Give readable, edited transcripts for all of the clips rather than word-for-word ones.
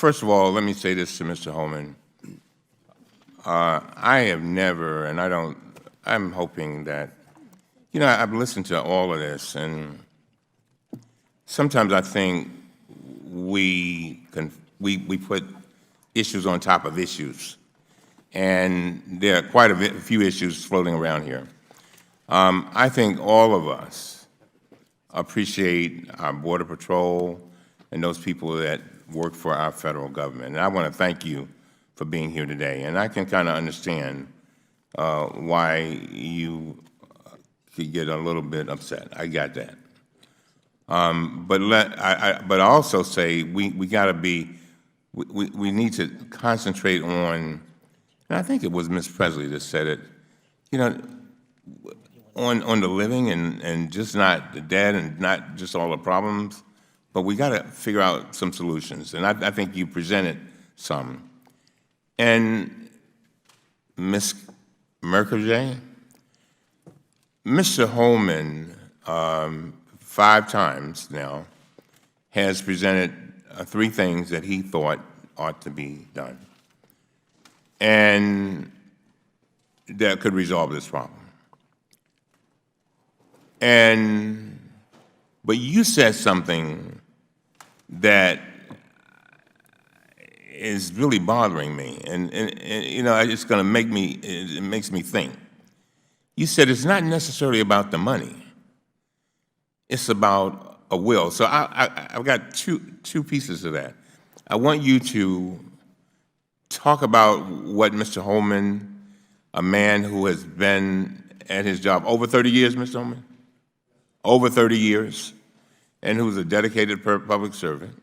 first of all, let me say this to Mr. Holman. I have never, and I'm hoping that, I've listened to all of this, and sometimes I think we put issues on top of issues, and there are quite a few issues floating around here. I think all of us appreciate our Border Patrol and those people that work for our federal government, and I want to thank you for being here today. And I can kind of understand why you could get a little bit upset. I got that. But I also say we got to be, we need to concentrate on, and I think it was Ms. Presley that said it, on the living and just not the dead and not just all the problems, but we got to figure out some solutions. And I think you presented some. And Ms. Merkavej, Mr. Holman, 5 times now, has presented 3 things that he thought ought to be done, and that could resolve this problem. But you said something that is really bothering me, and it's going to make me, it makes me think. You said it's not necessarily about the money. It's about a will. So I've got two pieces of that. I want you to talk about what Mr. Holman, a man who has been at his job over 30 years, Mr. Holman? Over 30 years, and who's a dedicated public servant,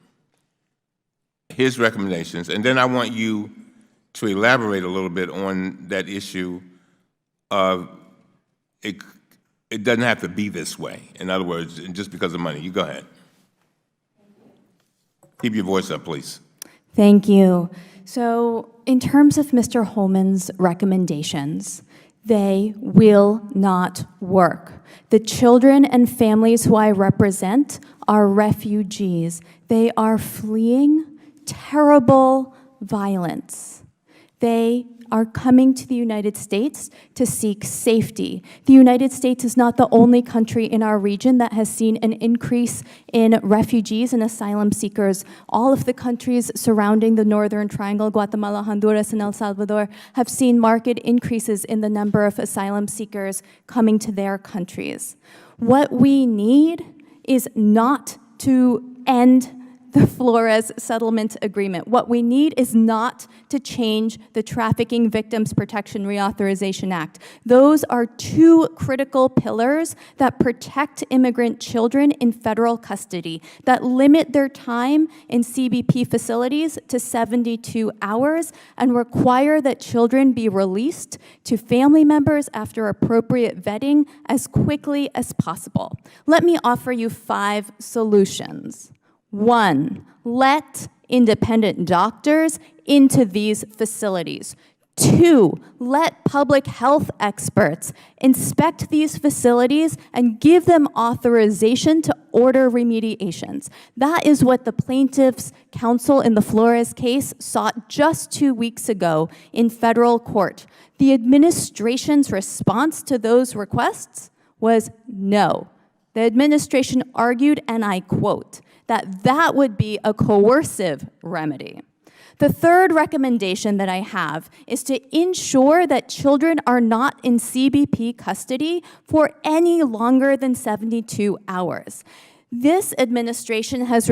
his recommendations, and then I want you to elaborate a little bit on that issue of it doesn't have to be this way. In other words, just because of money. You go ahead. Keep your voice up, please. Thank you. So in terms of Mr. Holman's recommendations, they will not work. The children and families who I represent are refugees. They are fleeing terrible violence. They are coming to the United States to seek safety. The United States is not the only country in our region that has seen an increase in refugees and asylum seekers. All of the countries surrounding the Northern Triangle, Guatemala, Honduras, and El Salvador, have seen marked increases in the number of asylum seekers coming to their countries. What we need is not to end the Flores Settlement Agreement. What we need is not to change the Trafficking Victims Protection Reauthorization Act. Those are 2 critical pillars that protect immigrant children in federal custody, that limit their time in CBP facilities to 72 hours, and require that children be released to family members after appropriate vetting as quickly as possible. Let me offer you 5 solutions. 1, let independent doctors into these facilities. 2, let public health experts inspect these facilities and give them authorization to order remediations. That is what the plaintiff's counsel in the Flores case sought just 2 weeks ago in federal court. The administration's response to those requests was no. The administration argued, and I quote, that would be a coercive remedy. The 3rd recommendation that I have is to ensure that children are not in CBP custody for any longer than 72 hours. This administration has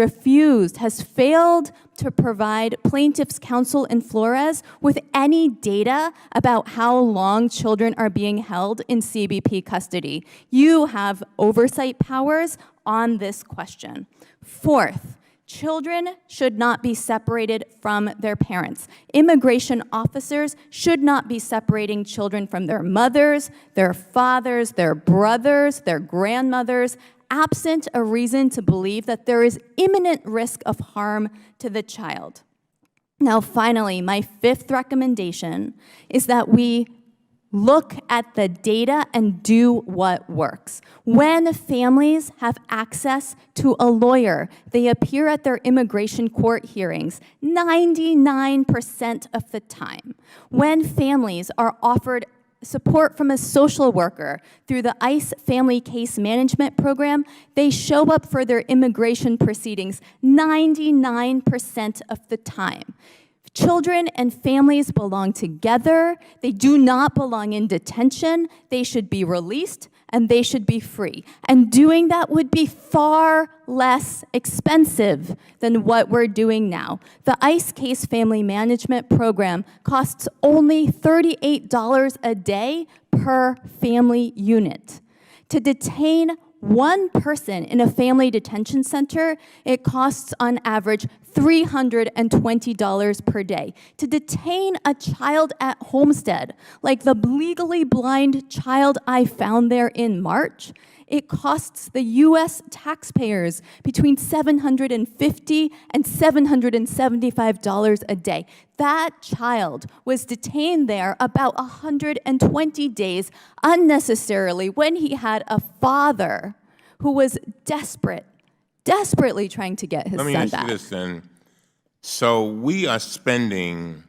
failed to provide plaintiffs' counsel in Flores with any data about how long children are being held in CBP custody. You have oversight powers on this question. 4th, children should not be separated from their parents. Immigration officers should not be separating children from their mothers, their fathers, their brothers, their grandmothers, absent a reason to believe that there is imminent risk of harm to the child. Now, finally, my 5th recommendation is that we Look at the data and do what works. When families have access to a lawyer, they appear at their immigration court hearings 99% of the time. When families are offered support from a social worker through the ICE Family Case Management Program, they show up for their immigration proceedings 99% of the time. Children and families belong together. They do not belong in detention. They should be released, and they should be free. And doing that would be far less expensive than what we're doing now. The ICE Case Family Management Program costs only $38 a day per family unit. To detain one person in a family detention center, it costs on average $320 per day. To detain a child at Homestead, like the legally blind child I found there in March, it costs the U.S. taxpayers between $750 and $775 a day. That child was detained there about 120 days unnecessarily when he had a father who was desperately trying to get his son back. Let me ask you this then. So we are spending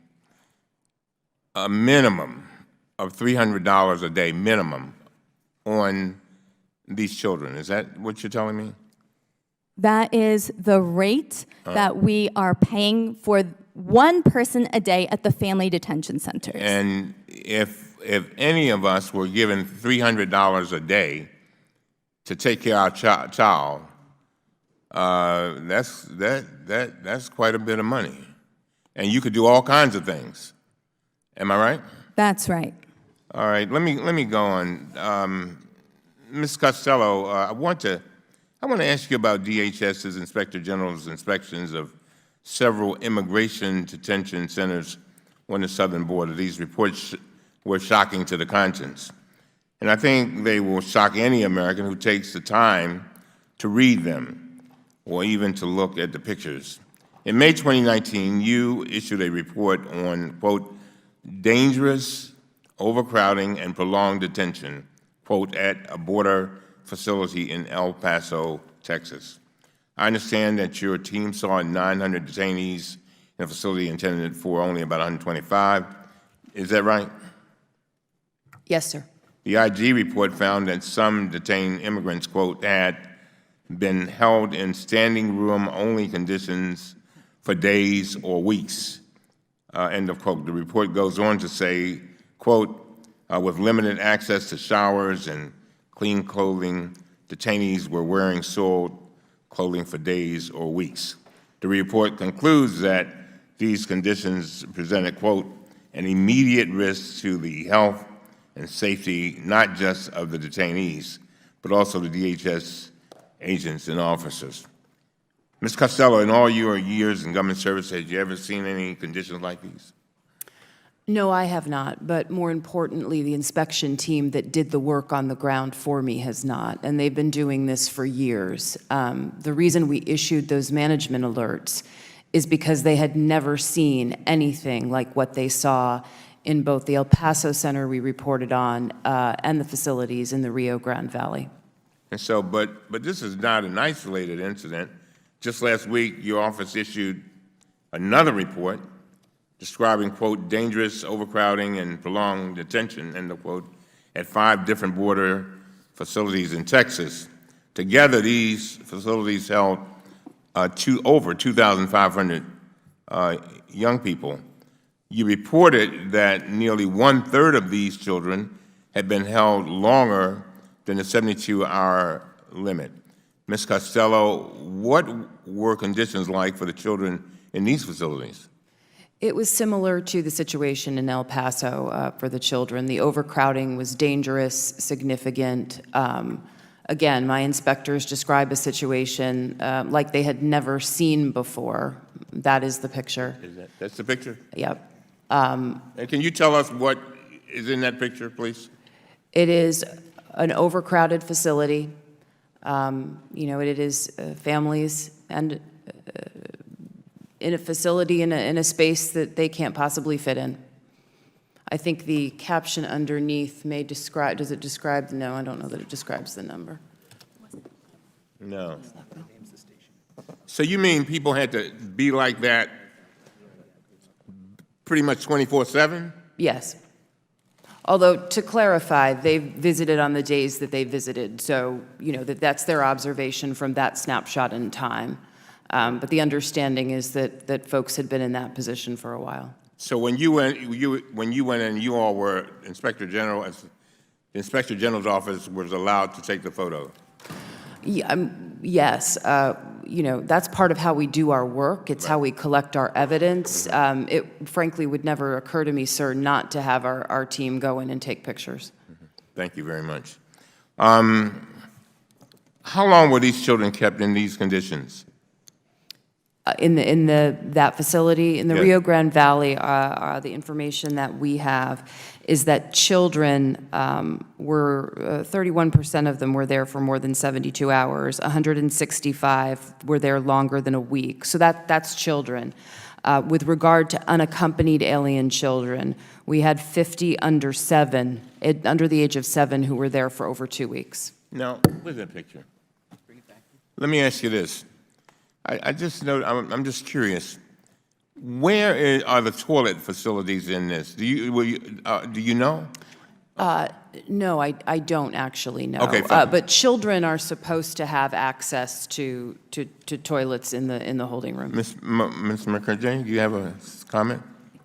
a minimum of $300 a day minimum on these children. Is that what you're telling me? That is the rate that we are paying for one person a day at the family detention centers. And if any of us were given $300 a day to take care of our child, that's quite a bit of money. And you could do all kinds of things. Am I right? That's right. All right, let me go on. Ms. Costello, I want to ask you about DHS's Inspector General's inspections of several immigration detention centers on the southern border. These reports were shocking to the conscience, and I think they will shock any American who takes the time to read them or even to look at the pictures. In May 2019, you issued a report on, quote, dangerous overcrowding and prolonged detention, quote, at a border facility in El Paso, Texas. I understand that your team saw 900 detainees in a facility intended for only about 125. Is that right? Yes, sir. The IG report found that some detained immigrants, quote, had been held in standing room only conditions for days or weeks, end of quote. The report goes on to say, quote, with limited access to showers and clean clothing, detainees were wearing soiled clothing for days or weeks. The report concludes that these conditions presented, quote, an immediate risk to the health and safety not just of the detainees, but also the DHS agents and officers. Ms. Costello, in all your years in government service, have you ever seen any conditions like these? No, I have not, but more importantly, the inspection team that did the work on the ground for me has not, and they've been doing this for years. The reason we issued those management alerts is because they had never seen anything like what they saw in both the El Paso Center we reported on and the facilities in the Rio Grande Valley. And so, but this is not an isolated incident. Just last week, your office issued another report describing, quote, dangerous overcrowding and prolonged detention, end of quote, at 5 different border facilities in Texas. Together, these facilities held over 2,500 young people. You reported that nearly 1/3 of these children had been held longer than the 72-hour limit. Ms. Costello, what were conditions like for the children in these facilities? It was similar to the situation in El Paso for the children. The overcrowding was dangerous, significant. Again, my inspectors describe a situation like they had never seen before. That is the picture. That's the picture? Yep. And can you tell us what is in that picture, please? It is an overcrowded facility. It is families and in a facility in a space that they can't possibly fit in. I think the caption underneath may describe, does it describe, no, I don't know that it describes the number. No. So you mean people had to be like that pretty much 24/7? Yes. Although, to clarify, they visited on the days that they visited, so, you know, that's their observation from that snapshot in time. But the understanding is that folks had been in that position for a while. So when you went in, you all were Inspector General, the Inspector General's office was allowed to take the photo? Yeah, yes. You know, that's part of how we do our work. It's how we collect our evidence. It frankly would never occur to me, sir, not to have our team go in and take pictures. Thank you very much. How long were these children kept in these conditions? In that facility in the Yes. Rio Grande Valley, the information that we have is that children were 31% of them were there for more than 72 hours. 165 were there longer than a week. So that's children. With regard to unaccompanied alien children, we had 50 under the age of 7 who were there for over 2 weeks. Now, where's that picture? Let me ask you this. I just know, I'm just curious. Where are the toilet facilities in this? Do you know? No, I don't actually know. Okay, fine. But children are supposed to have access to toilets in the holding room. Ms. Mukherjee, do you have a comment?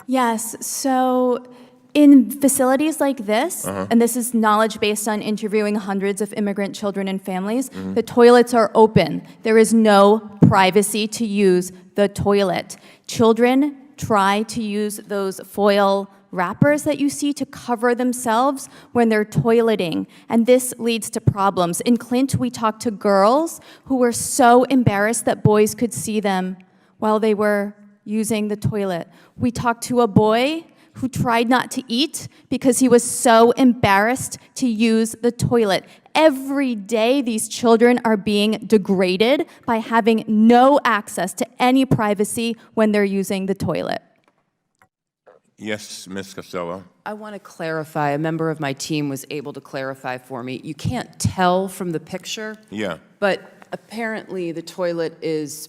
Yes, so in facilities like this, and this is knowledge based on interviewing hundreds of immigrant children and families, the toilets are open. There is no privacy to use the toilet. Children try to use those foil wrappers that you see to cover themselves when they're toileting, and this leads to problems. In Clint, we talked to girls who were so embarrassed that boys could see them while they were using the toilet. We talked to a boy who tried not to eat because he was so embarrassed to use the toilet. Every day, these children are being degraded by having no access to any privacy when they're using the toilet. Yes, Ms. Costello. I want to clarify, a member of my team was able to clarify for me. You can't tell from the picture, Yeah. but apparently the toilet is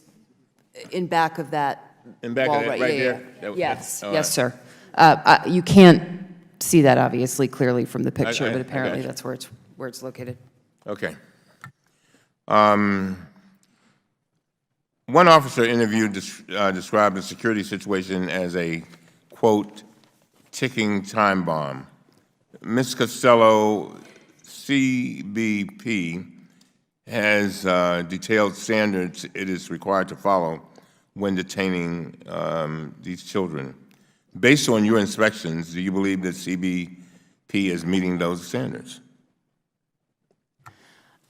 in back of that In back of wall that, right yeah. there? Yes, All yes, right. sir. You can't see that obviously clearly from the picture, I but apparently got you. that's where it's located. Okay. One officer interviewed described the security situation as a, quote, ticking time bomb. Ms. Costello, CBP has detailed standards it is required to follow when detaining these children. Based on your inspections, do you believe that CBP is meeting those standards?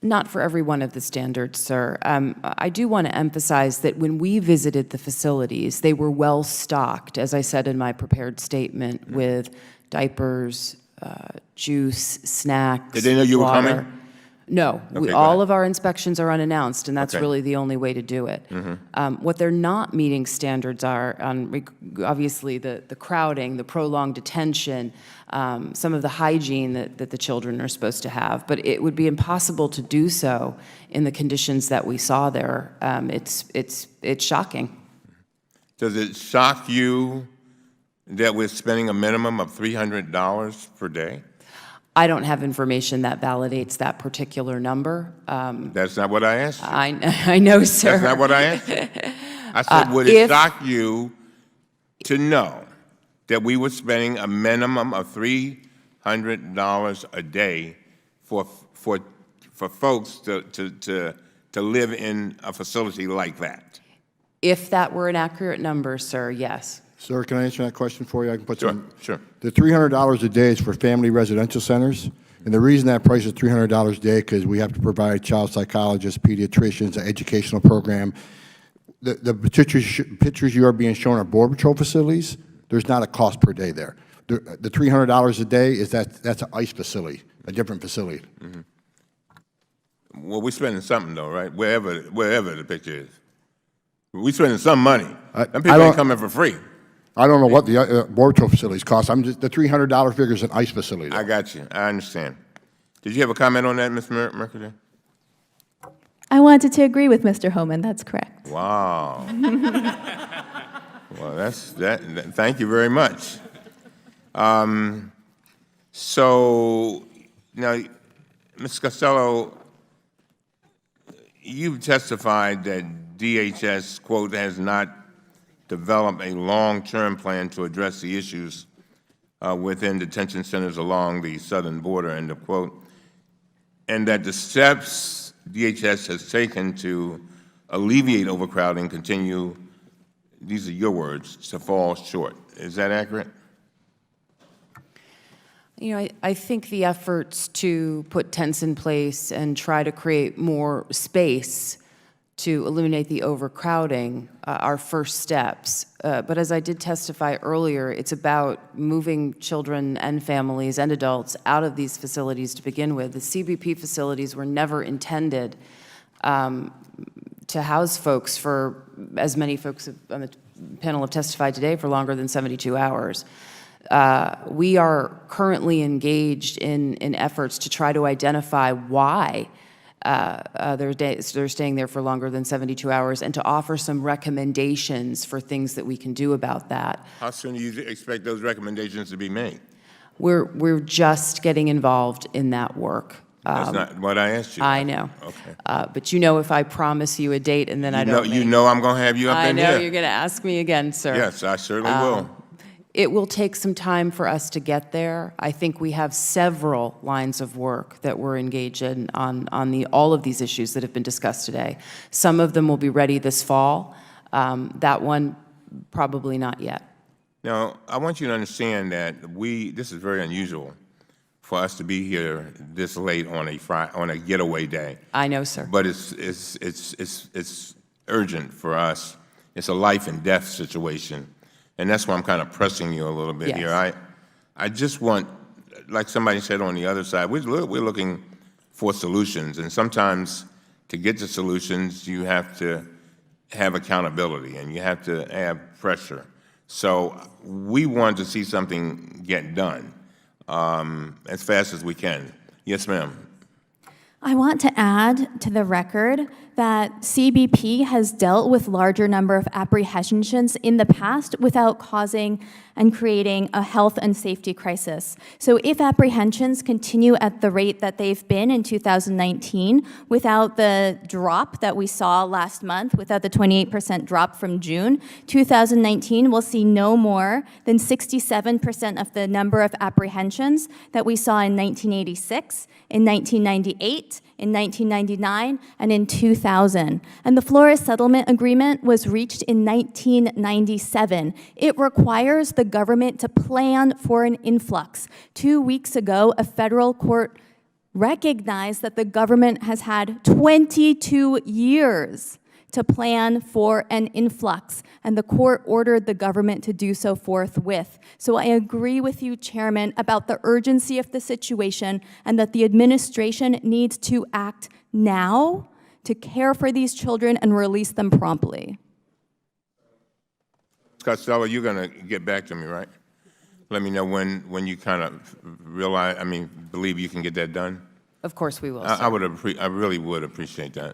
Not for every one of the standards, sir. I do want to emphasize that when we visited the facilities, they were well stocked, as I said in my prepared statement, with diapers, juice, snacks, Did they know you were water. coming? No, Okay, go all ahead. of our inspections are unannounced, and that's Okay. really the only way to do it. What they're not meeting standards are on, obviously, the crowding, the prolonged detention, some of the hygiene that the children are supposed to have. But it would be impossible to do so in the conditions that we saw there. It's shocking. Does it shock you that we're spending a minimum of $300 per day? I don't have information that validates that particular number. That's not what I asked you. I know, sir. That's not what I asked you. I said, would it if- shock you to know that we were spending a minimum of $300 a day for folks to live in a facility like that? If that were an accurate number, sir, yes. Sir, can I answer that question for you? I can put Sure, some. sure. The $300 a day is for family residential centers, and the reason that price is $300 a day because we have to provide child psychologists, pediatricians, an educational program. The pictures you are being shown are Border Patrol facilities. There's not a cost per day there. The $300 a day is that's an ICE facility, a different facility. Well, we're spending something though, right? Wherever the picture is. We're spending some money. Them people ain't coming for free. I don't know what the Board facilities cost. I'm just, the $300 figure is an ICE facility. I got you. I understand. Did you have a comment on that, Ms. Mercury? I wanted to agree with Mr. Homan, that's correct. Wow. Well, thank you very much. So, now, Ms. Costello, you've testified that DHS, quote, has not developed a long-term plan to address the issues within detention centers along the southern border, end of quote, and that the steps DHS has taken to alleviate overcrowding continue, these are your words, to fall short. Is that accurate? You know, I think the efforts to put tents in place and try to create more space to eliminate the overcrowding are first steps. But as I did testify earlier, it's about moving children and families and adults out of these facilities to begin with. The CBP facilities were never intended to house folks for, as many folks on the panel have testified today, for longer than 72 hours. We are currently engaged in efforts to try to identify why they're staying there for longer than 72 hours and to offer some recommendations for things that we can do about that. How soon do you expect those recommendations to be made? We're just getting involved in that work. That's not what I asked you. I know. Okay. But you know, if I promise you a date and then I don't You know I'm going to have you up in here. I know you're going to ask me again, sir. Yes, I certainly will. It will take some time for us to get there. I think we have several lines of work that we're engaged in on all of these issues that have been discussed today. Some of them will be ready this fall. That one, probably not yet. Now, I want you to understand that this is very unusual for us to be here this late on a getaway day. I know, sir. But it's urgent for us. It's a life and death situation. And that's why I'm kind of pressing you a little bit Yes. here. I just want, like somebody said on the other side, we're looking for solutions. And sometimes to get to solutions, you have to have accountability and you have to have pressure. So we want to see something get done as fast as we can. Yes, ma'am. I want to add to the record that CBP has dealt with larger number of apprehensions in the past without causing and creating a health and safety crisis. So if apprehensions continue at the rate that they've been in 2019, without the drop that we saw last month, without the 28% drop from June, 2019 will see no more than 67% of the number of apprehensions that we saw in 1986, in 1998, in 1999, and in 2000. And the Flores Settlement Agreement was reached in 1997. It requires the government to plan for an influx. 2 weeks ago, a federal court recognized that the government has had 22 years to plan for an influx, and the court ordered the government to do so forthwith. So I agree with you, Chairman, about the urgency of the situation and that the administration needs to act now to care for these children and release them promptly. Costello, you're going to get back to me, right? Let me know when you kind of believe you can get that done. Of course we will, sir. I really would appreciate that.